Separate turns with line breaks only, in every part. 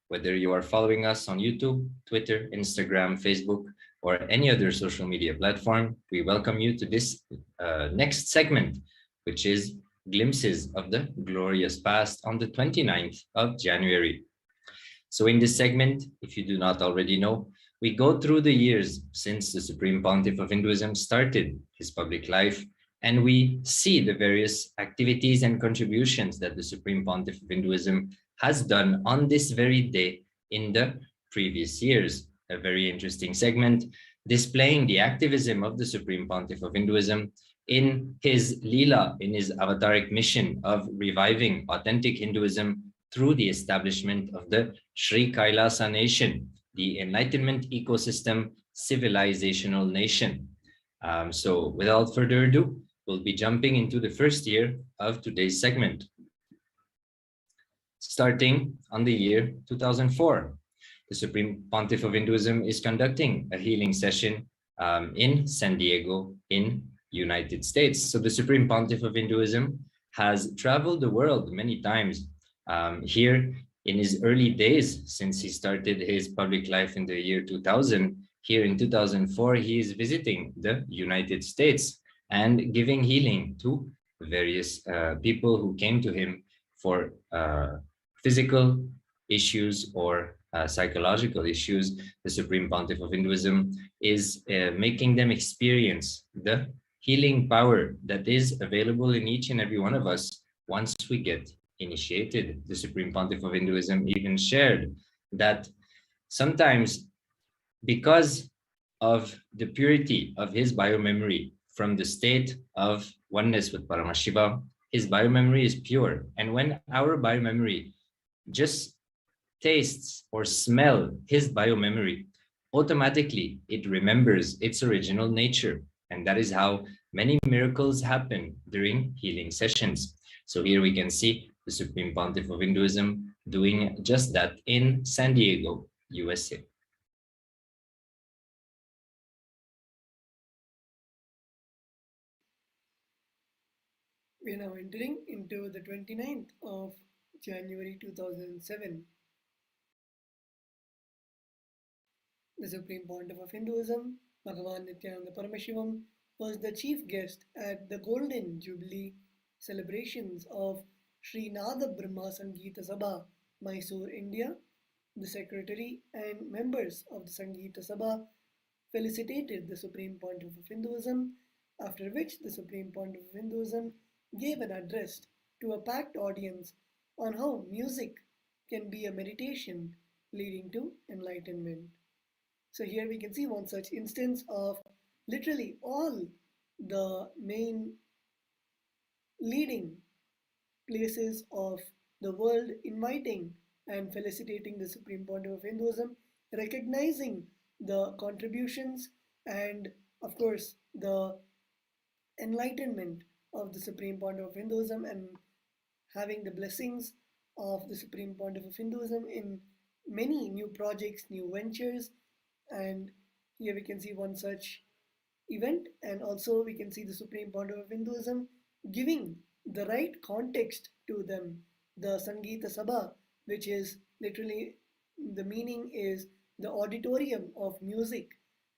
whether you are following us on YouTube, Twitter, Instagram, Facebook, or any other social media platform. We welcome you to this next segment, which is Glimpses of the Glorious Past on the 29th of January. So in this segment, if you do not already know, we go through the years since the Supreme Pontiff of Hinduism started his public life, and we see the various activities and contributions that the Supreme Pontiff of Hinduism has done on this very day in the previous years. A very interesting segment displaying the activism of the Supreme Pontiff of Hinduism in his Leela, in his avataric mission of reviving authentic Hinduism through the establishment of the Sri Kailasa nation, the enlightenment ecosystem civilizational nation. So without further ado, we'll be jumping into the first year of today's segment. Starting on the year 2004, the Supreme Pontiff of Hinduism is conducting a healing session in San Diego in United States. So the Supreme Pontiff of Hinduism has traveled the world many times. Here in his early days, since he started his public life in the year 2000, here in 2004, he is visiting the United States and giving healing to various people who came to him for physical issues or psychological issues. The Supreme Pontiff of Hinduism is making them experience the healing power that is available in each and every one of us once we get initiated. The Supreme Pontiff of Hinduism even shared that sometimes, because of the purity of his biomemory from the state of oneness with Paramashiva, his biomemory is pure. And when our biomemory just tastes or smell his biomemory, automatically it remembers its original nature. And that is how many miracles happen during healing sessions. So here we can see the Supreme Pontiff of Hinduism doing just that in San Diego, USA.
We are now entering into the 29th of January 2007. The Supreme Pontiff of Hinduism, Bhagavan Nithyananda Paramashivam, was the chief guest at the Golden Jubilee celebrations of Sri Nada Brahma Sangeeta Sabha, Mysore, India. The secretary and members of the Sangeeta Sabha felicitated the Supreme Pontiff of Hinduism, after which the Supreme Pontiff of Hinduism gave an address to a packed audience on how music can be a meditation leading to enlightenment. So here we can see one such instance of literally all the main leading places of the world inviting and felicitating the Supreme Pontiff of Hinduism, recognizing the contributions and, of course, the enlightenment of the Supreme Pontiff of Hinduism, and having the blessings of the Supreme Pontiff of Hinduism in many new projects, new ventures. And here we can see one such event, and also we can see the Supreme Pontiff of Hinduism giving the right context to them. The Sangeeta Sabha, which is literally, the meaning is the auditorium of music,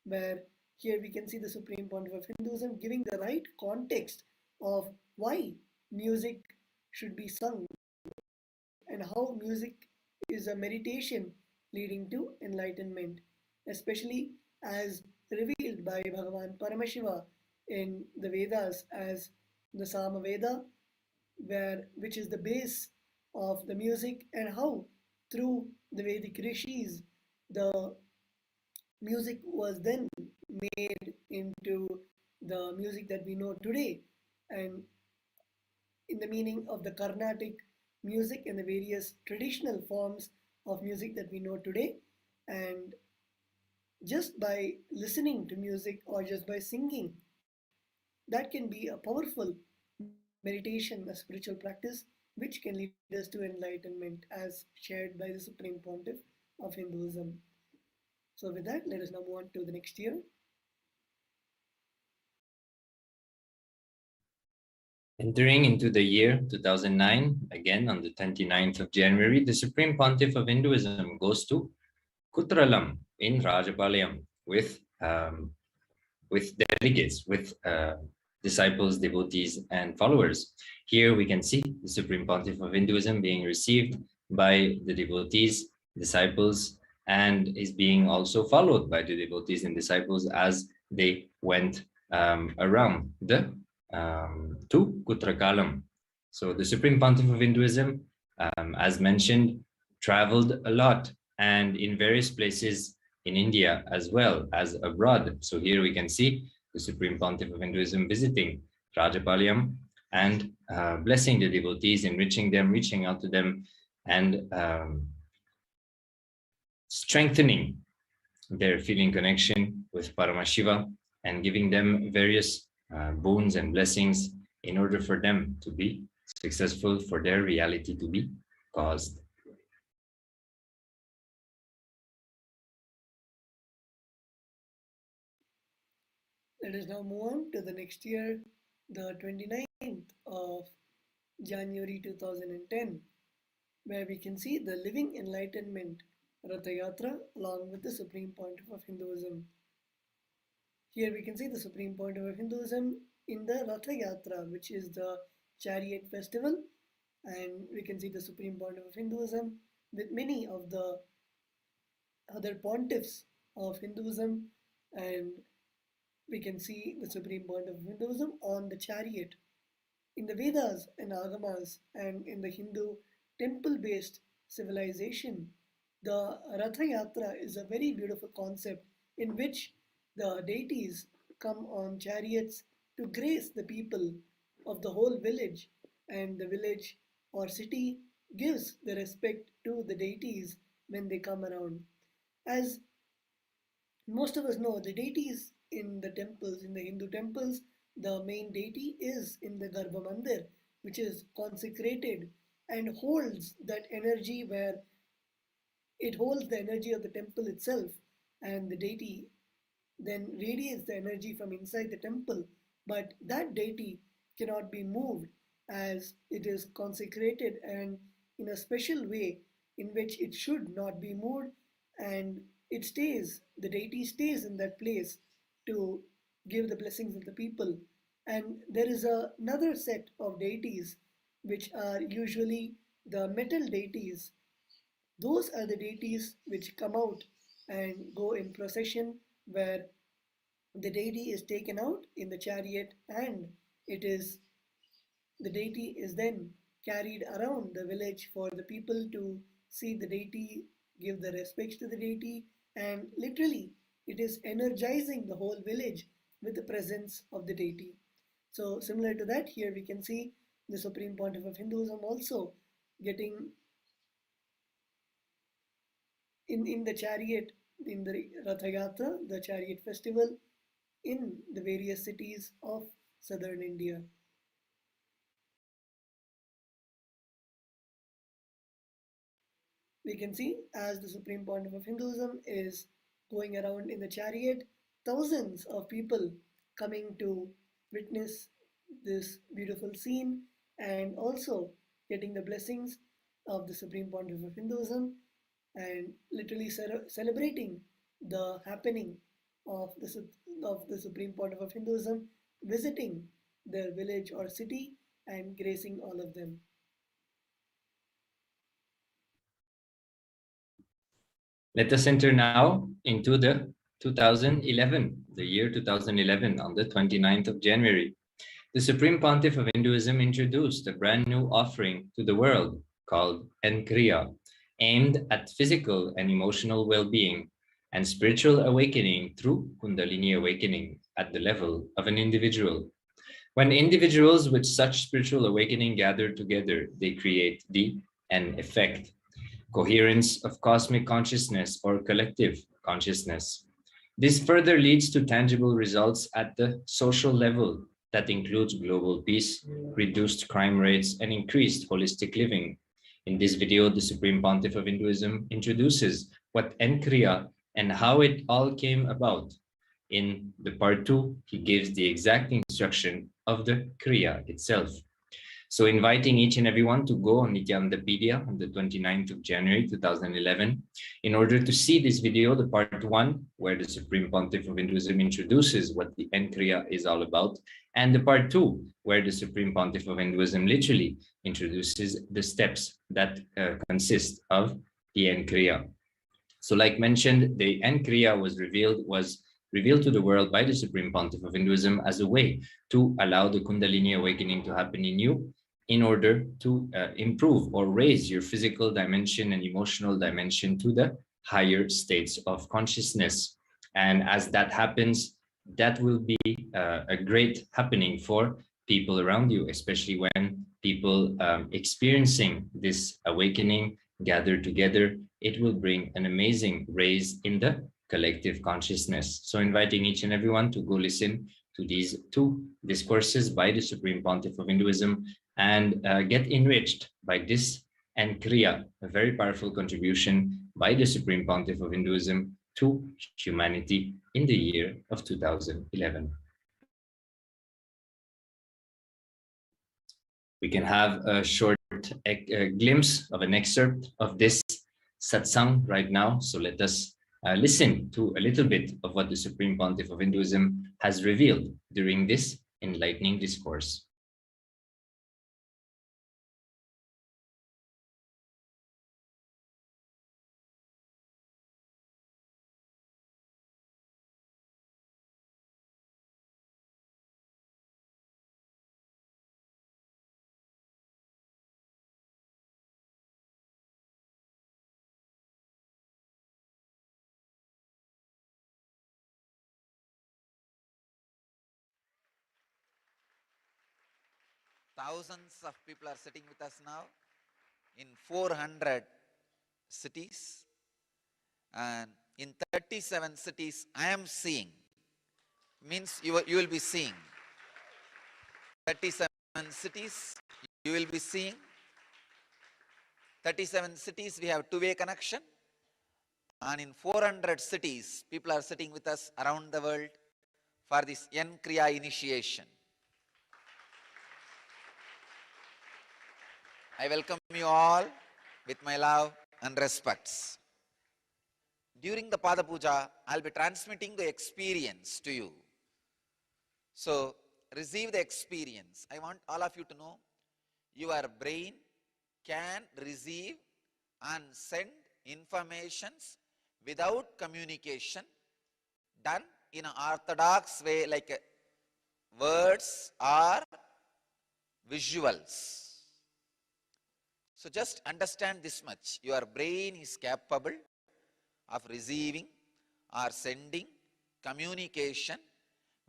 where here we can see the Supreme Pontiff of Hinduism giving the right context of why music should be sung and how music is a meditation leading to enlightenment, especially as revealed by Bhagavan Paramashiva in the Vedas as the Sama Veda, which is the base of the music, and how through the Vedic rishis the music was then made into the music that we know today, and in the meaning of the Carnatic music and the various traditional forms of music that we know today. And just by listening to music or just by singing, that can be a powerful meditation, a spiritual practice, which can lead us to enlightenment as shared by the Supreme Pontiff of Hinduism. So with that, let us now move on to the next year.
Entering into the year 2009, again on the 29th of January, the Supreme Pontiff of Hinduism goes to Kutralam in Rajapalayam with delegates, with disciples, devotees, and followers. Here we can see the Supreme Pontiff of Hinduism being received by the devotees, disciples, and is being also followed by the devotees and disciples as they went around to Kutrakalam. So the Supreme Pontiff of Hinduism, as mentioned, traveled a lot and in various places in India as well as abroad. So here we can see the Supreme Pontiff of Hinduism visiting Rajapalayam and blessing the devotees, enriching them, reaching out to them, and strengthening their feeling connection with Paramashiva and giving them various boons and blessings in order for them to be successful, for their reality to be caused.
Let us now move on to the next year, the 29th of January 2010, where we can see the Living Enlightenment Ratha Yatra along with the Supreme Pontiff of Hinduism. Here we can see the Supreme Pontiff of Hinduism in the Ratha Yatra, which is the chariot festival, and we can see the Supreme Pontiff of Hinduism with many of the other pontiffs of Hinduism, and we can see the Supreme Pontiff of Hinduism on the chariot. In the Vedas and Agamas and in the Hindu temple-based civilization, the Ratha Yatra is a very beautiful concept in which the deities come on chariots to grace the people of the whole village, and the village or city gives the respect to the deities when they come around. As most of us know, the deities in the temples, in the Hindu temples, the main deity is in the Garbha Mandir, which is consecrated and holds that energy where it holds the energy of the temple itself, and the deity then radiates the energy from inside the temple. But that deity cannot be moved as it is consecrated and in a special way in which it should not be moved, and the deity stays in that place to give the blessings of the people. And there is another set of deities which are usually the metal deities. Those are the deities which come out and go in procession, where the deity is taken out in the chariot, and it is the deity is then carried around the village for the people to see the deity, give the respects to the deity, and literally it is energizing the whole village with the presence of the deity. So similar to that, here we can see the Supreme Pontiff of Hinduism also getting in the chariot, in the Ratha Yatra, the chariot festival in the various cities of southern India. We can see as the Supreme Pontiff of Hinduism is going around in the chariot, thousands of people coming to witness this beautiful scene and also getting the blessings of the Supreme Pontiff of Hinduism, and literally celebrating the happening of the Supreme Pontiff of Hinduism visiting their village or city and gracing all of them.
Let us enter now into the 2011, the year 2011, on the 29th of January. The Supreme Pontiff of Hinduism introduced a brand new offering to the world called Enkriya, aimed at physical and emotional well-being and spiritual awakening through Kundalini awakening at the level of an individual. When individuals with such spiritual awakening gather together, they create the en effect, coherence of cosmic consciousness or collective consciousness. This further leads to tangible results at the social level that includes global peace, reduced crime rates, and increased holistic living. In this video, the Supreme Pontiff of Hinduism introduces what Enkriya and how it all came about. In the part 2, he gives the exact instruction of the Kriya itself. So inviting each and everyone to go on Nithyanandapedia on the 29th of January 2011 in order to see this video, the part 1, where the Supreme Pontiff of Hinduism introduces what the N-Kriya is all about, and the part 2, where the Supreme Pontiff of Hinduism literally introduces the steps that consist of the N-Kriya. So like mentioned, the N-Kriya was revealed to the world by the Supreme Pontiff of Hinduism as a way to allow the Kundalini awakening to happen in you in order to improve or raise your physical dimension and emotional dimension to the higher states of consciousness. And as that happens, that will be a great happening for people around you, especially when people experiencing this awakening gather together. It will bring an amazing raise in the collective consciousness. So inviting each and everyone to go listen to these 2 discourses by the Supreme Pontiff of Hinduism and get enriched by this and Kriya, a very powerful contribution by the Supreme Pontiff of Hinduism to humanity in the year of 2011. We can have a short glimpse of an excerpt of this satsang right now. So let us listen to a little bit of what the Supreme Pontiff of Hinduism has revealed during this enlightening discourse.
Thousands of people are sitting with us now in 400 cities, and in 37 cities I am seeing, means you will be seeing. 37 cities you will be seeing. 37 cities we have two-way connection, and in 400 cities people are sitting with us around the world for this N-Kriya initiation. I welcome you all with my love and respects. During the Pada Puja, I'll be transmitting the experience to you. So, receive the experience. I want all of you to know, your brain can receive and send informations without communication, done in an orthodox way, like words or visuals. So just understand this much. Your brain is capable of receiving or sending communication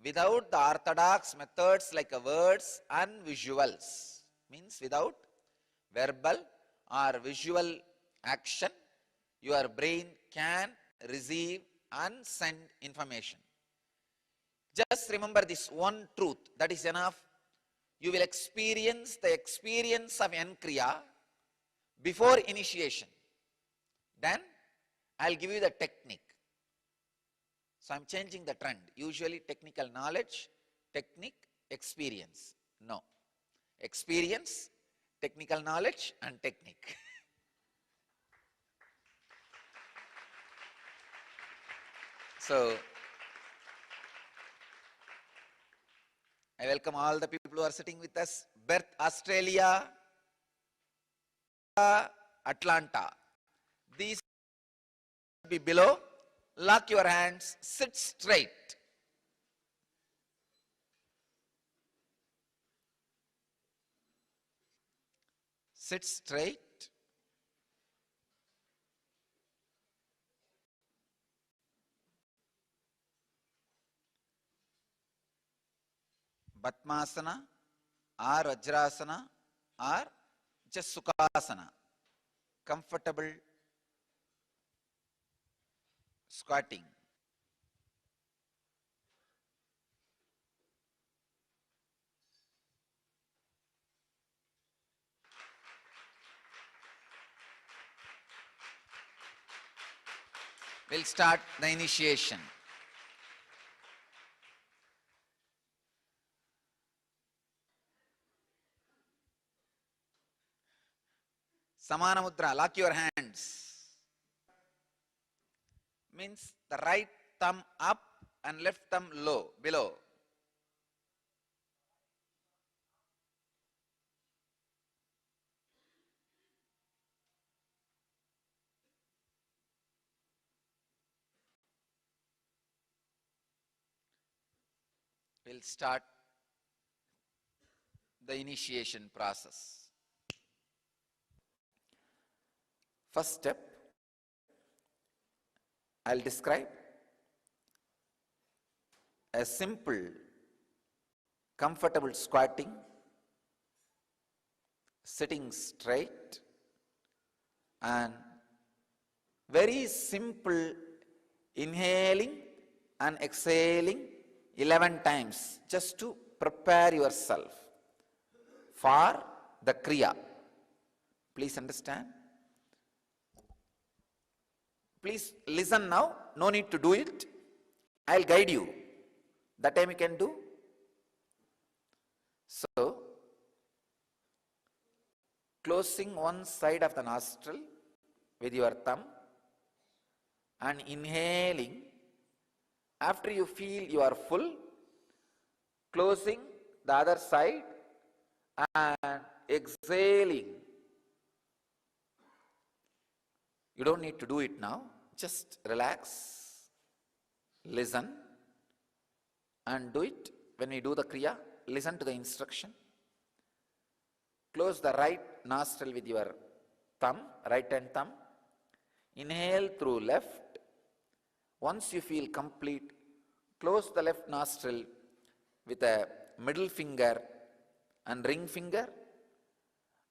without the orthodox methods like words and visuals. Means without verbal or visual action, your brain can receive and send information. Just remember this one truth, that is enough. You will experience the experience of N-Kriya before initiation. Then I'll give you the technique. So I'm changing the trend. Usually technical knowledge, technique, experience. No. Experience, technical knowledge and technique. So I welcome all the people who are sitting with us. Perth, Australia, Atlanta. These be below. Lock your hands, sit straight. Sit straight. Padmasana or Vajrasana or just Sukhasana. Comfortable squatting. We'll start the initiation. Samana Mudra, lock your hands. Means the right thumb up and left thumb low, below. We'll start the initiation process. First step, I'll describe a simple, comfortable squatting, sitting straight, and very simple inhaling and exhaling 11 times, just to prepare yourself for the Kriya. Please understand. Please listen now, no need to do it. I'll guide you. That time you can do. So, closing one side of the nostril with your thumb and inhaling. After you feel you are full, closing the other side and exhaling. You don't need to do it now. Just relax, listen, and do it. When we do the Kriya, listen to the instruction. Close the right nostril with your thumb, right hand thumb. Inhale through left. Once you feel complete, close the left nostril with a middle finger and ring finger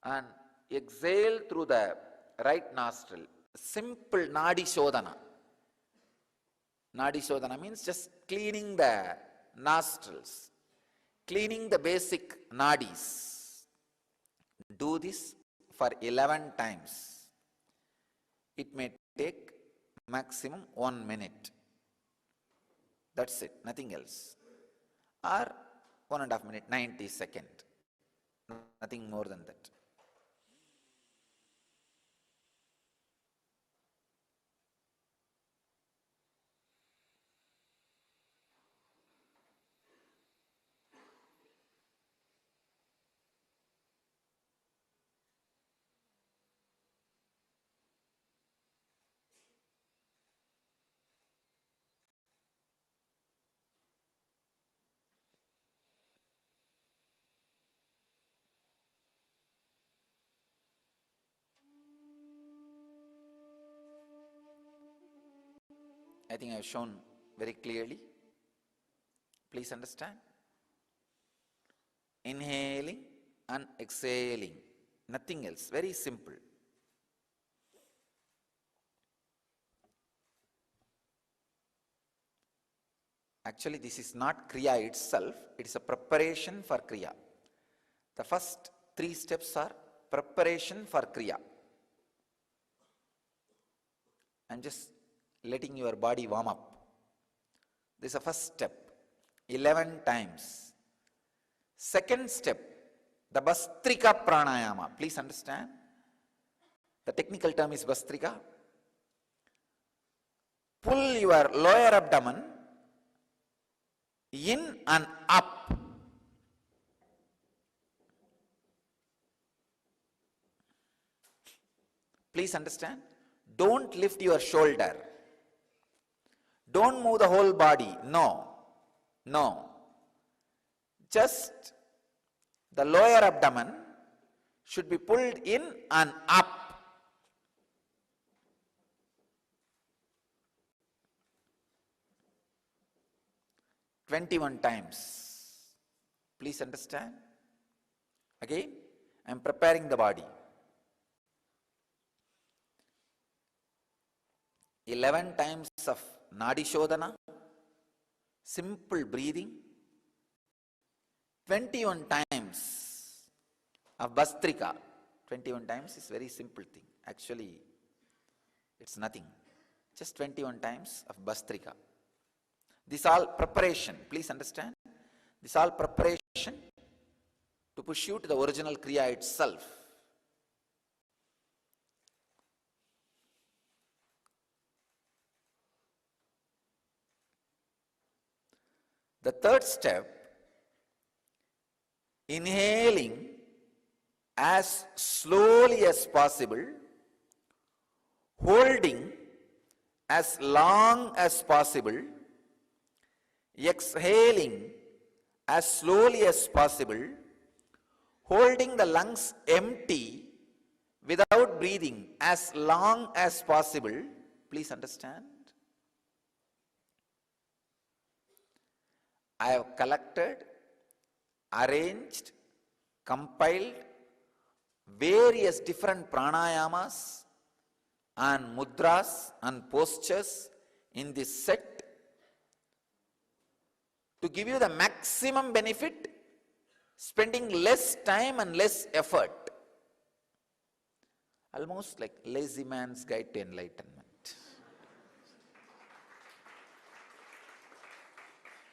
and exhale through the right nostril. Simple Nadi Shodhana. Nadi Shodhana means just cleaning the nostrils, cleaning the basic nadis. Do this for 11 times. It may take maximum 1 minute. That's it, nothing else. Or 1.5 minutes, 90 seconds. Nothing more than that. I think I have shown very clearly. Please understand. Inhaling and exhaling. Nothing else. Very simple. Actually, this is not Kriya itself. It is a preparation for Kriya. The first 3 steps are preparation for Kriya. And just letting your body warm up. This is the first step, 11 times. Second step, the Bastrika Pranayama. Please understand. The technical term is Bastrika. Pull your lower abdomen in and up. Please understand. Don't lift your shoulder. Don't move the whole body. No. No. Just the lower abdomen should be pulled in and up. "21 times. Please understand. Again, I am preparing the body. 11 times of Nadi Shodhana, simple breathing. 21 times of Bastrika. 21 times is very simple thing. Actually, it's nothing. Just 21 times of Bastrika. This all preparation. Please understand. This all preparation to push you to the original Kriya itself. The third step, inhaling as slowly as possible, holding as long as possible, exhaling as slowly as possible, holding the lungs empty without breathing as long as possible. Please understand. I have collected, arranged, compiled various different pranayamas and mudras and postures in this set to give you the maximum benefit, spending less time and less effort. Almost like lazy man's guide to enlightenment.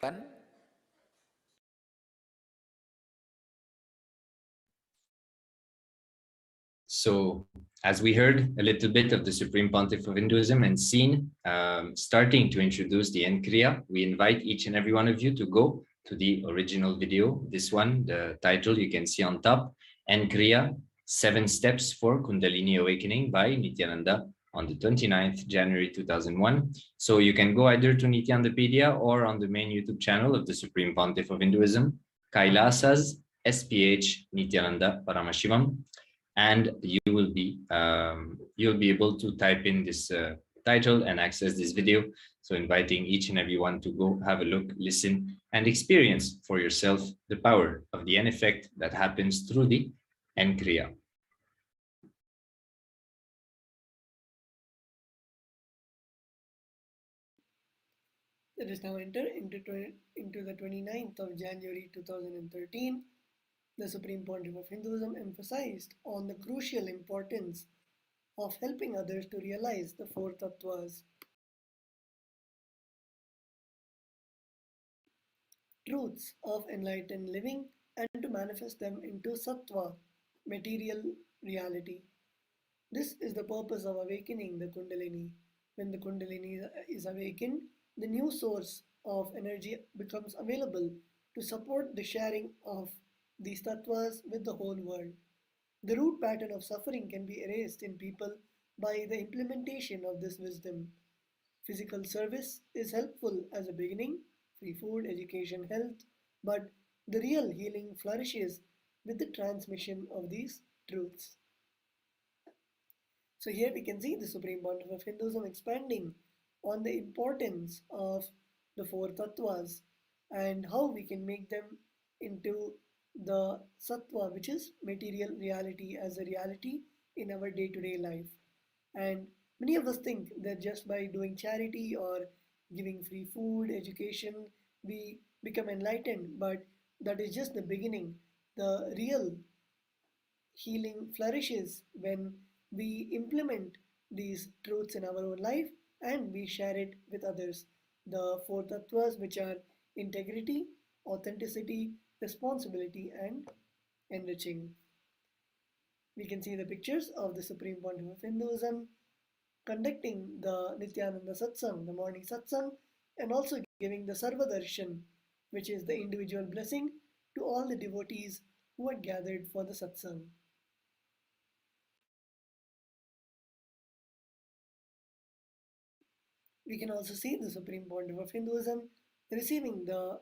One,
so, as we heard a little bit of the Supreme Pontiff of Hinduism and seen starting to introduce the Nkriya, we invite each and every one of you to go to the original video. This one, the title you can see on top, Nkriya, 7 Steps for Kundalini Awakening by Nithyananda on the 29th January 2001. So you can go either to Nithyanandapedia or on the main YouTube channel of the Supreme Pontiff of Hinduism, Kailasa's HDH Nithyananda Paramashivam, and you'll be able to type in this title and access this video. So inviting each and every one to go have a look, listen, and experience for yourself the power of the N effect that happens through the Nkriya.
Let us now enter into the 29th of January 2013. The Supreme Pontiff of Hinduism emphasized on the crucial importance of helping others to realize the 4 tattvas, truths of enlightened living, and to manifest them into sattva, material reality. This is the purpose of awakening the Kundalini. When the Kundalini is awakened, the new source of energy becomes available to support the sharing of these tattvas with the whole world. The root pattern of suffering can be erased in people by the implementation of this wisdom. Physical service is helpful as a beginning, free food, education, health, but the real healing flourishes with the transmission of these truths. So here we can see the Supreme Pontiff of Hinduism expanding on the importance of the 4 tattvas and how we can make them into the sattva, which is material reality, as a reality in our day-to-day life. And many of us think that just by doing charity or giving free food, education, we become enlightened, but that is just the beginning. The real healing flourishes when we implement these truths in our own life and we share it with others. The 4 tattvas, which are integrity, authenticity, responsibility, and enriching. We can see the pictures of the Supreme Pontiff of Hinduism conducting the Nithyananda Satsang, the morning Satsang, and also giving the Sarva Darshan, which is the individual blessing to all the devotees who had gathered for the Satsang. We can also see the Supreme Pontiff of Hinduism receiving the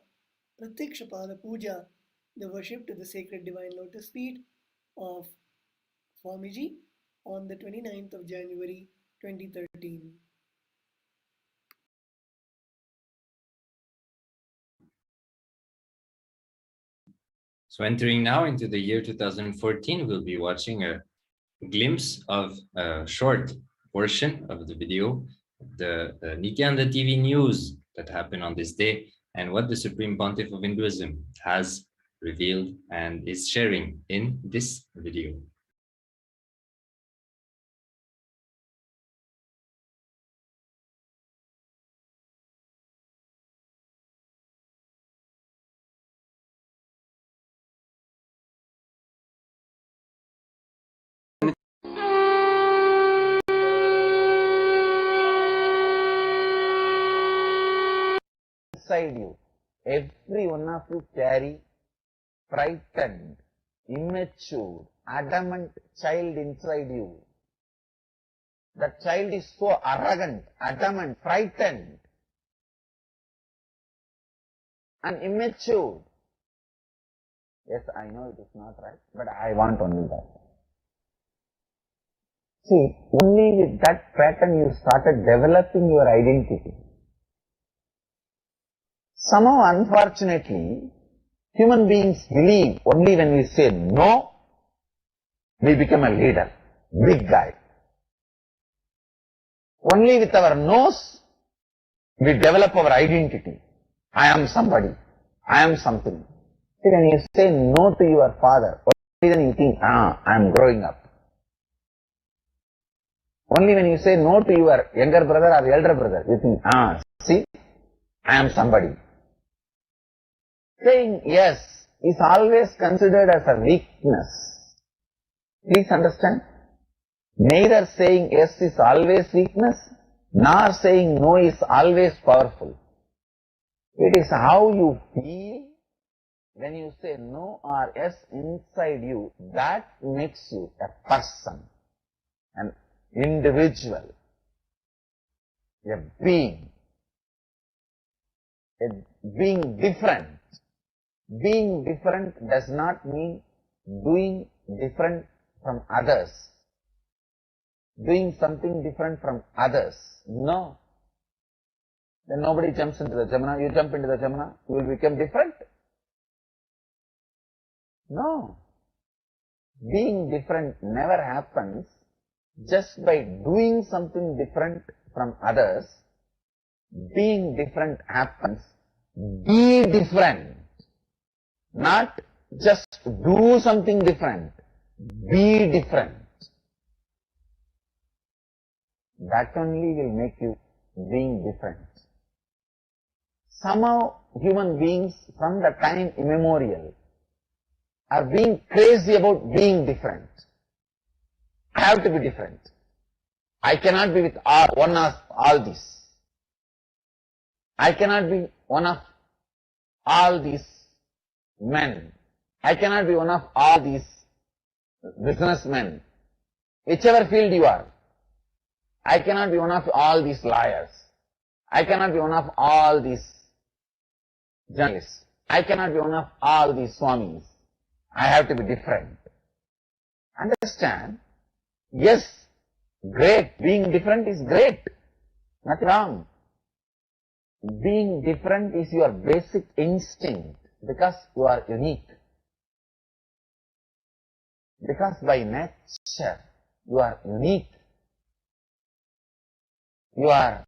Pratyakshapada Puja, the worship to the sacred divine lotus feet of Swamiji on the 29th of January 2013.
So entering now into the year 2014, we'll be watching a glimpse of a short portion of the video, the Nityananda TV news that happened on this day, and what the Supreme Pontiff of Hinduism has revealed and is sharing in this video.
Inside you.
every one of you carry frightened, immature, adamant child inside you. That child is so arrogant, adamant, frightened, and immature. Yes, I know it is not right, but I want only that. See, only with that pattern you started developing your identity. Somehow, unfortunately, human beings believe only when we say no, we become a leader, big guy. Only with our no's, we develop our identity. I am somebody. I am something. See, when you say no to your father, only then you think, I am growing up. Only when you say no to your younger brother or elder brother, you think, see, I am somebody. Saying yes is always considered as a weakness. Please understand. Neither saying yes is always weakness, nor saying no is always powerful. It is how you feel when you say no or yes inside you that makes you a person, an individual, a being different. Being different does not mean doing different from others. Doing something different from others. No. Then nobody jumps into the Jamuna. You jump into the Jamuna, you will become different. No. Being different never happens just by doing something different from others. Being different happens. Be different. Not just do something different. Be different. That only will make you being different. Somehow human beings from the time immemorial are being crazy about being different. I have to be different. I cannot be with one of all these. I cannot be one of all these men. I cannot be one of all these businessmen. Whichever field you are. I cannot be one of all these liars. I cannot be one of all these journalists. I cannot be one of all these swamis. I have to be different. Understand? Yes, great. Being different is great. Nothing wrong. Being different is your basic instinct because you are unique. Because by nature you are unique. You are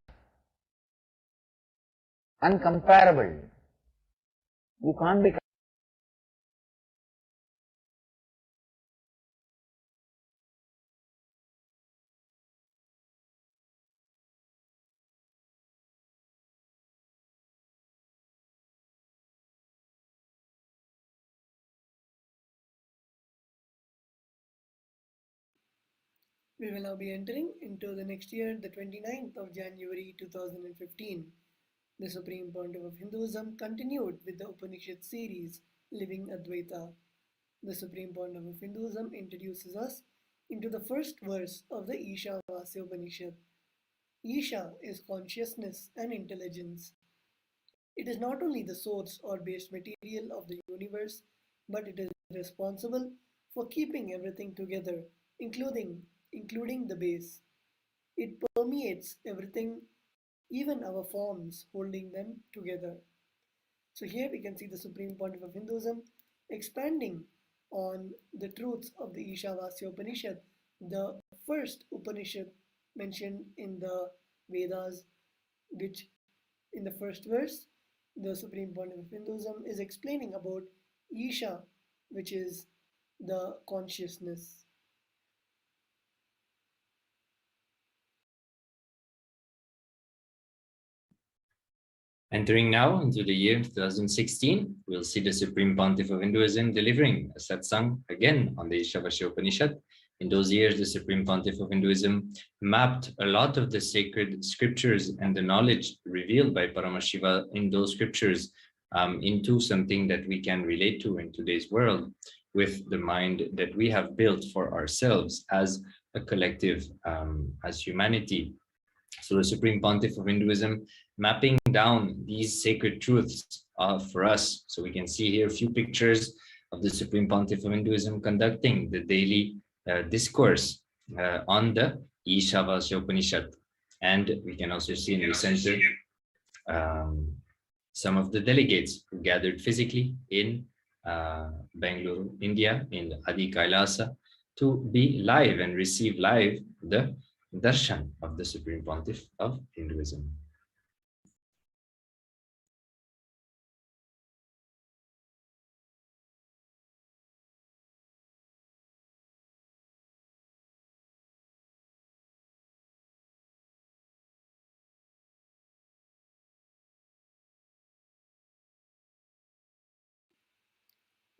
uncomparable. You can't be.
We will now be entering into the next year, the 29th of January 2015. The Supreme Pontiff of Hinduism continued with the Upanishad series, Living Advaita. The Supreme Pontiff of Hinduism introduces us into the first verse of the Ishavasya Upanishad. Isha is consciousness and intelligence. It is not only the source or base material of the universe, but it is responsible for keeping everything together, including the base. It permeates everything, even our forms, holding them together. So here we can see the Supreme Pontiff of Hinduism expanding on the truths of the Ishavasya Upanishad, the first Upanishad mentioned in the Vedas, which in the first verse, the Supreme Pontiff of Hinduism is explaining about Isha, which is the consciousness.
Entering now into the year 2016, we'll see the Supreme Pontiff of Hinduism delivering a satsang again on the Ishavasya Upanishad. In those years, the Supreme Pontiff of Hinduism mapped a lot of the sacred scriptures and the knowledge revealed by Paramashiva in those scriptures into something that we can relate to in today's world with the mind that we have built for ourselves as a collective, as humanity. So the Supreme Pontiff of Hinduism mapping down these sacred truths for us. So we can see here a few pictures of the Supreme Pontiff of Hinduism conducting the daily discourse on the Ishavasya Upanishad. And we can also see in the center some of the delegates who gathered physically in Bangalore, India, in Adi Kailasa, to be live and receive live the Darshan of the Supreme Pontiff of Hinduism.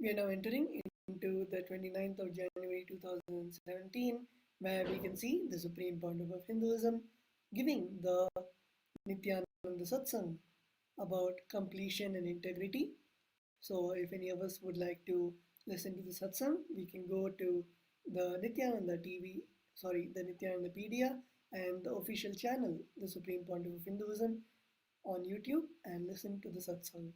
We are now entering into the 29th of January 2017, where we can see the Supreme Pontiff of Hinduism giving the Nithyananda Satsang about completion and integrity. So if any of us would like to listen to the Satsang, we can go to the Nithyananda Nithyanandapedia and the official channel, the Supreme Pontiff of Hinduism, on YouTube, and listen to the Satsang.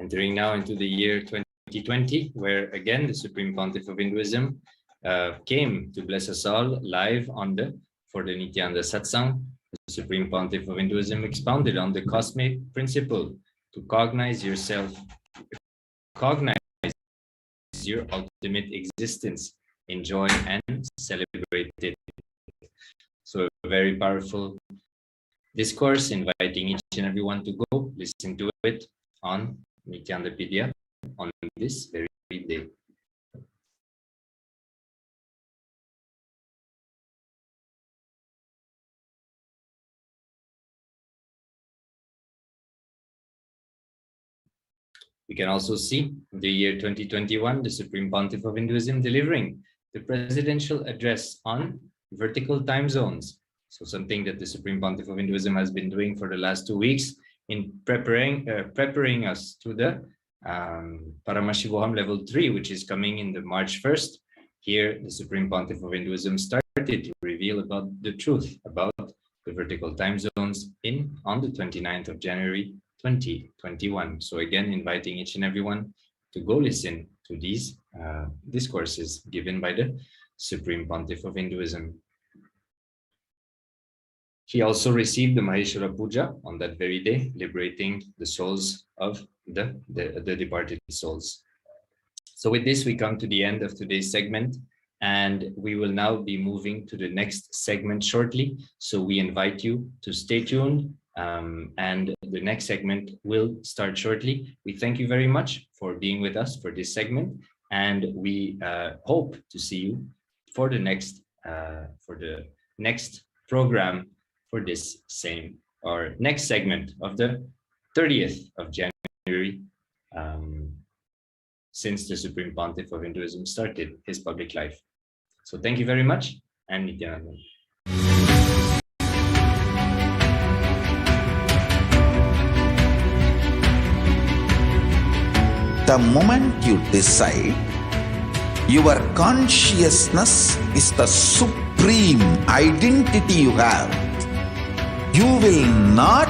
Entering now into the year 2020, where again the Supreme Pontiff of Hinduism came to bless us all live for the Nithyananda Satsang. The Supreme Pontiff of Hinduism expounded on the cosmic principle to cognize yourself, cognize your ultimate existence, enjoy and celebrate it. So a very powerful discourse, inviting each and everyone to go listen to it on Nithyanandapedia on this very day. We can also see the year 2021, the Supreme Pontiff of Hinduism delivering the presidential address on vertical time zones. So something that the Supreme Pontiff of Hinduism has been doing for the last 2 weeks in preparing us to the Paramashivoham level 3, which is coming in the March 1st. Here, the Supreme Pontiff of Hinduism started to reveal about the truth about the vertical time zones on the 29th of January 2021. So again, inviting each and everyone to go listen to these discourses given by the Supreme Pontiff of Hinduism. He also received the Maheshwara Puja on that very day, liberating the souls of the departed souls. So with this, we come to the end of today's segment, and we will now be moving to the next segment shortly. So we invite you to stay tuned, and the next segment will start shortly. We thank you very much for being with us for this segment, and we hope to see you for the next program for this same or next segment of the 30th of January, since the Supreme Pontiff of Hinduism started his public life. So thank you very much, and Nithyananda.
The moment you decide, your consciousness is the supreme identity you have. You will not